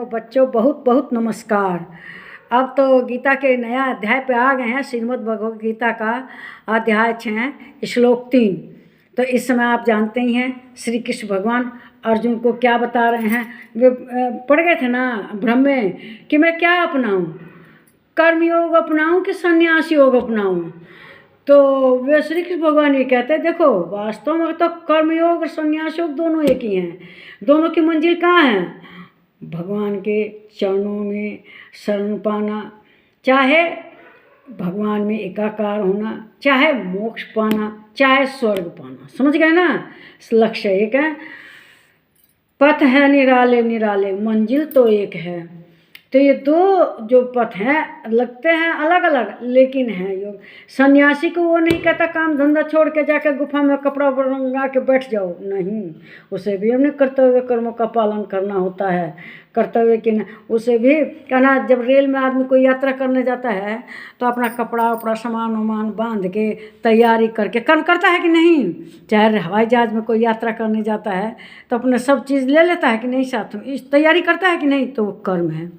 बच्चों, बहुत बहुत नमस्कार। अब तो गीता के नया अध्याय पे आ गए हैं। श्रीमद् भगवद गीता का अध्याय 6 श्लोक 3। तो इस समय आप जानते ही हैं श्री कृष्ण भगवान अर्जुन को क्या बता रहे हैं। वे पड़ गए थे ना भ्रम में कि मैं क्या अपनाऊं, कर्म योग अपनाऊं कि संन्यास योग अपनाऊं। तो वे श्री कृष्ण भगवान ये कहते हैं, देखो वास्तव में तो कर्म योग और संन्यास योग दोनों एक ही हैं। दोनों की मंजिल कहाँ है? भगवान के चरणों में शरण पाना, चाहे भगवान में एकाकार होना, चाहे मोक्ष पाना, चाहे स्वर्ग पाना। समझ गए ना? लक्ष्य एक है, पथ है निराले निराले, मंजिल तो एक है। तो ये दो जो पथ हैं लगते हैं अलग अलग, लेकिन हैं योग। सन्यासी को वो नहीं कहता काम धंधा छोड़ के जाकर गुफा में कपड़ा रंगा के बैठ जाओ, नहीं। उसे भी हमने कर्तव्य कर्मों का पालन करना होता है। कर्तव्य कि उसे भी कहना, जब रेल में आदमी कोई यात्रा करने जाता है तो अपना कपड़ा उपड़ा सामान वामान बांध के तैयारी करके कर्म करता है कि नहीं? चाहे हवाई जहाज में कोई यात्रा करने जाता है तो अपने सब चीज़ ले लेता है कि नहीं साथ में, इस तैयारी करता है कि नहीं? तो वो कर्म है।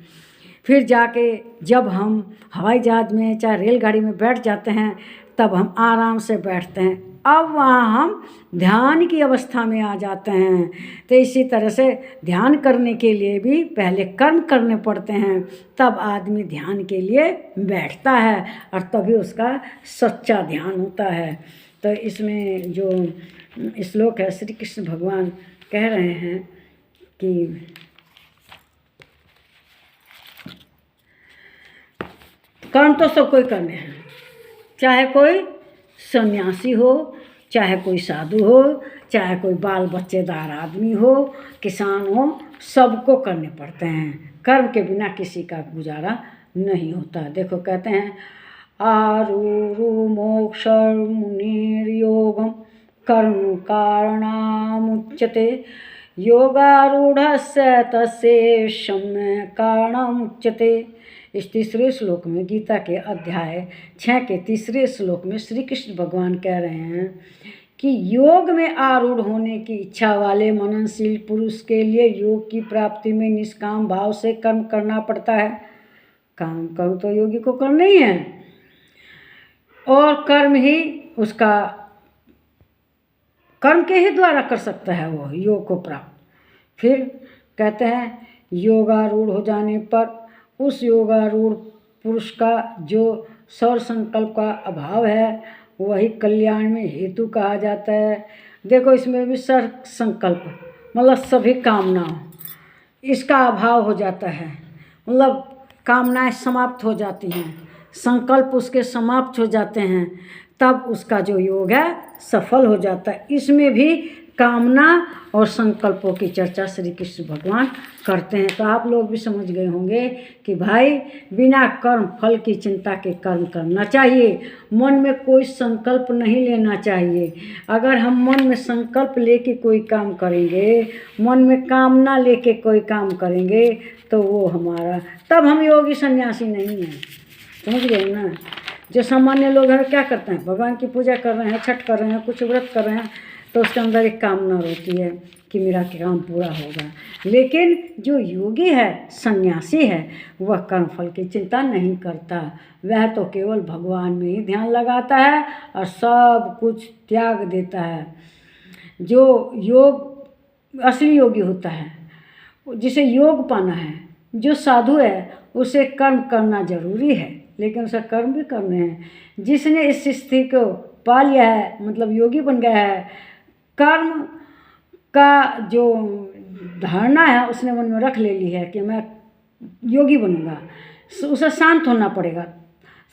फिर जाके जब हम हवाई जहाज में चाहे रेलगाड़ी में बैठ जाते हैं तब हम आराम से बैठते हैं। अब वहाँ हम ध्यान की अवस्था में आ जाते हैं। तो इसी तरह से ध्यान करने के लिए भी पहले कर्म करने पड़ते हैं, तब आदमी ध्यान के लिए बैठता है और तभी उसका सच्चा ध्यान होता है। तो इसमें जो श्लोक है, श्री कृष्ण भगवान कह रहे हैं कि कर्म तो सब कोई करने हैं, चाहे कोई सन्यासी हो, चाहे कोई साधु हो, चाहे कोई बाल बच्चेदार आदमी हो, किसान हो, सबको करने पड़ते हैं। कर्म के बिना किसी का गुजारा नहीं होता। देखो कहते हैं, आरूरु मोक्ष मुनिर्योगम कर्म कारणामुच्यते, योगारूढ़स्य तस्य सम्यक् कारणमुच्यते। इस तीसरे श्लोक में, गीता के अध्याय 6 के तीसरे श्लोक में श्री कृष्ण भगवान कह रहे हैं कि योग में आरूढ़ होने की इच्छा वाले मननशील पुरुष के लिए योग की प्राप्ति में निष्काम भाव से कर्म करना पड़ता है। कर्म तो योगी को करना ही है और कर्म ही उसका, कर्म के ही द्वारा कर सकता है वो योग को प्राप्त। फिर कहते हैं, योगारूढ़ हो जाने पर उस योगारूढ़ पुरुष का जो सौर संकल्प का अभाव है वही कल्याण में हेतु कहा जाता है। देखो इसमें भी सर संकल्प मतलब सभी कामनाओं, इसका अभाव हो जाता है, मतलब कामनाएं समाप्त हो जाती हैं, संकल्प उसके समाप्त हो जाते हैं, तब उसका जो योग है सफल हो जाता है। इसमें भी कामना और संकल्पों की चर्चा श्री कृष्ण भगवान करते हैं। तो आप लोग भी समझ गए होंगे कि भाई बिना कर्म फल की चिंता के कर्म करना चाहिए। मन में कोई संकल्प नहीं लेना चाहिए। अगर हम मन में संकल्प लेके कोई काम करेंगे, मन में कामना लेके कोई काम करेंगे तो वो हमारा, तब हम योगी सन्यासी नहीं हैं। समझ गए ना? जो सामान्य लोग हैं क्या करते हैं, भगवान की पूजा कर रहे हैं, छठ कर रहे हैं, कुछ व्रत कर रहे हैं, तो उसके अंदर एक कामना होती है कि मेरा काम पूरा होगा। लेकिन जो योगी है, सन्यासी है, वह कर्मफल की चिंता नहीं करता। वह तो केवल भगवान में ही ध्यान लगाता है और सब कुछ त्याग देता है। जो योग असली योगी होता है, जिसे योग पाना है, जो साधु है, उसे कर्म करना जरूरी है, लेकिन उसे कर्म भी करने हैं। जिसने इस स्थिति को पा लिया है, मतलब योगी बन गया है, कर्म का जो धारणा है उसने मन में रख ले ली है कि मैं योगी बनूंगा, उसे शांत होना पड़ेगा,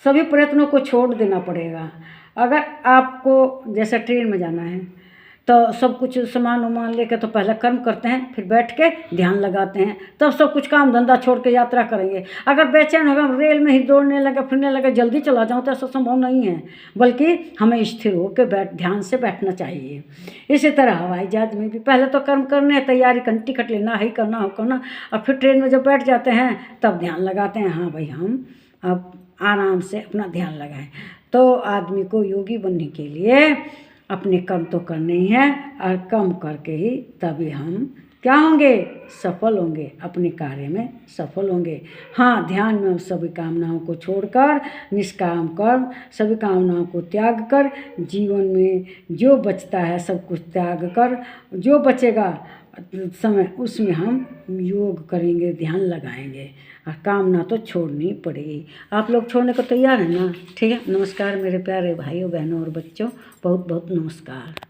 सभी प्रयत्नों को छोड़ देना पड़ेगा। अगर आपको जैसे ट्रेन में जाना है तो सब कुछ सामान वामान लेकर तो पहले कर्म करते हैं, फिर बैठ के ध्यान लगाते हैं, तब सब कुछ काम धंधा छोड़ के यात्रा करेंगे। अगर बेचैन होगा, रेल में ही दौड़ने लगे फिरने लगे, जल्दी चला जाऊँ, तो ऐसा संभव नहीं है। बल्कि हमें स्थिर होकर ध्यान से बैठना चाहिए। इसी तरह हवाई जहाज में भी पहले तो कर्म करने, तैयारी करनी, टिकट लेना ही करना हो करना, और फिर ट्रेन में जब बैठ जाते हैं तब ध्यान लगाते हैं, हाँ भाई हम अब आराम से अपना ध्यान लगाएं। तो आदमी को योगी बनने के लिए अपने कर्म तो करने ही हैं और कर्म करके ही तभी हम क्या होंगे, सफल होंगे, अपने कार्य में सफल होंगे। हाँ, ध्यान में सभी कामनाओं को छोड़कर निष्काम कर्म, सभी कामनाओं को त्याग कर जीवन में जो बचता है सब कुछ त्याग कर जो बचेगा समय उसमें हम योग करेंगे, ध्यान लगाएंगे और कामना तो छोड़नी पड़ेगी। आप लोग छोड़ने को तैयार हैं ना? ठीक है, नमस्कार मेरे प्यारे भाइयों बहनों और बच्चों, बहुत बहुत नमस्कार।